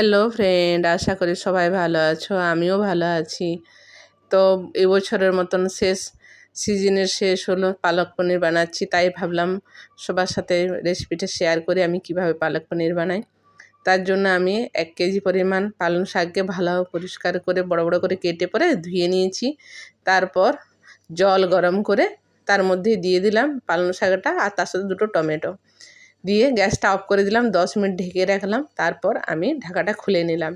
Hello friend, আশা করি সবাই ভালো আছো। আমিও ভালো আছি। তো এবছরের মতন সিজনের শেষ হলো, পালক পনির বানাচ্ছি। তাই ভাবলাম সবার সাথে রেসিপিটা শেয়ার করে আমি কিভাবে পালক পনির বানাই। তার জন্য আমি 1 কেজি পরিমাণ পালং শাককে ভালো পরিষ্কার করে বড় বড় করে কেটে পরে ধুয়ে নিয়েছি। তারপর জল গরম করে তার মধ্যে দিয়ে দিলাম পালং শাকটা আর তার সাথে 2টো টমেটো দিয়ে গ্যাসটা অফ করে দিলাম। 10 মিনিট ঢেকে রাখলাম। তারপর আমি ঢাকাটা খুলে নিলাম।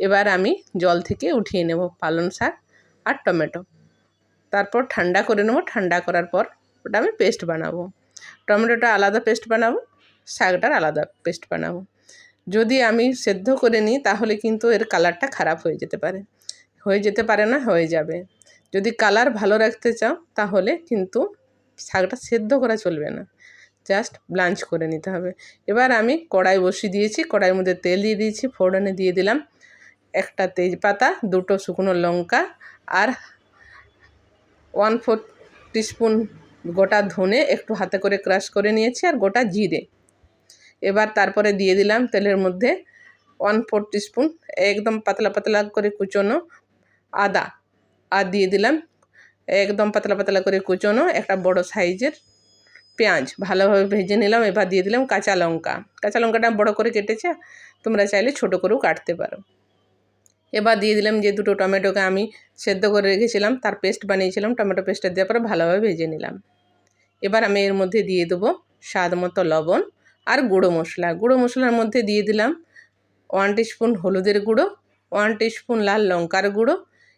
এবার আমি জল থেকে উঠিয়ে নেব পালং শাক আর টমেটো। তারপর ঠান্ডা করে নেব। ঠান্ডা করার পর ওটা আমি পেস্ট বানাবো। টমেটোটা আলাদা পেস্ট বানাবো, শাকটার আলাদা পেস্ট বানাবো। যদি আমি সেদ্ধ করে নিই তাহলে কিন্তু এর কালারটা খারাপ হয়ে যেতে পারে না, হয়ে যাবে। যদি কালার ভালো রাখতে চাও তাহলে কিন্তু শাকটা সেদ্ধ করা চলবে না, জাস্ট ব্লাঞ্চ করে নিতে হবে। এবার আমি কড়াই বসিয়ে দিয়েছি। কড়াইয়ের মধ্যে তেল দিয়ে দিয়েছি। ফোড়নে দিয়ে দিলাম একটা তেজপাতা, 2টো শুকনো লঙ্কা আর 1/4 টিস্পুন গোটা ধনে একটু হাতে করে ক্রাশ করে নিয়েছি আর গোটা জিরে। এবার তারপরে দিয়ে দিলাম তেলের মধ্যে 1/4 টিস্পুন একদম পাতলা পাতলা করে কুচোনো আদা, আর দিয়ে দিলাম একদম পাতলা পাতলা করে কুচোনো একটা বড় সাইজের পেঁয়াজ। ভালোভাবে ভেজে নিলাম। এবার দিয়ে দিলাম কাঁচা লঙ্কাটা বড় করে কেটেছে, তোমরা চাইলে ছোট করেও কাটতে পারো। এবার দিয়ে দিলাম যে 2টো টমেটোকে আমি সেদ্ধ করে রেখেছিলাম, তার পেস্ট বানিয়েছিলাম। টমেটো পেস্টটা দেওয়ার পরে ভালোভাবে ভেজে নিলাম। এবার আমি এর মধ্যে দিয়ে দেবো স্বাদ মতো লবণ আর গুঁড়ো মশলার মধ্যে দিয়ে দিলাম 1 টিস্পুন হলুদের গুঁড়ো, 1 টিস্পুন লাল লঙ্কার গুঁড়ো।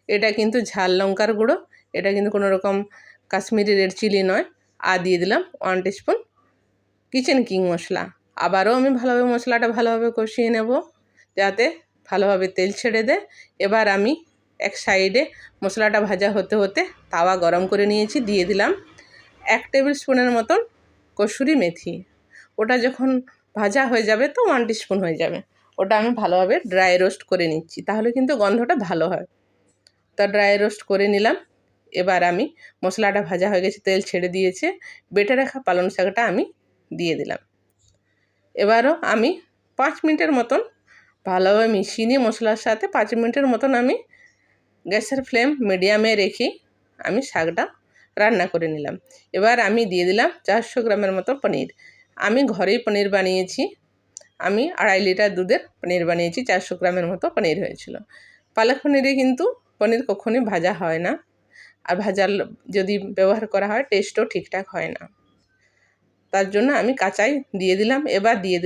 এটা কিন্তু ঝাল লঙ্কার গুঁড়ো, এটা কিন্তু কোনো রকম কাশ্মীরি রেড চিলি নয়। আর দিয়ে দিলাম 1 টিস্পুন কিচেন কিং মশলা। আবারও আমি মশলাটা ভালোভাবে কষিয়ে নেব যাতে ভালোভাবে তেল ছেড়ে দেয়। এবার আমি এক সাইডে মশলাটা ভাজা হতে হতে তাওয়া গরম করে নিয়েছি। দিয়ে দিলাম 1 টেবিল স্পুনের মতন কসুরি মেথি। ওটা যখন ভাজা হয়ে যাবে তো 1 টিস্পুন হয়ে যাবে। ওটা আমি ভালোভাবে ড্রাই রোস্ট করে নিচ্ছি, তাহলে কিন্তু গন্ধটা ভালো হয়। তা ড্রাই রোস্ট করে নিলাম। এবার আমি মশলাটা ভাজা হয়ে গেছে, তেল ছেড়ে দিয়েছে। বেটে রাখা পালং শাকটা আমি দিয়ে দিলাম। এবারও আমি 5 মিনিটের মতন ভালোভাবে মিশিয়ে নিয়ে মশলার সাথে 5 মিনিটের মতন আমি গ্যাসের ফ্লেম মিডিয়ামে রেখে আমি শাকটা রান্না করে নিলাম। এবার আমি দিয়ে দিলাম 400 গ্রামের মতো পনির। আমি ঘরেই পনির বানিয়েছি। আমি 2.5 লিটার দুধের পনির বানিয়েছি। 400 গ্রামের মতো পনির হয়েছিল। পালক পনিরে কিন্তু পনির কখনোই ভাজা হয় না, আর যদি ব্যবহার করা হয় টেস্টও ঠিকঠাক হয় না। তার জন্য আমি কাঁচাই দিয়ে দিলাম। এবার দিয়ে দিলাম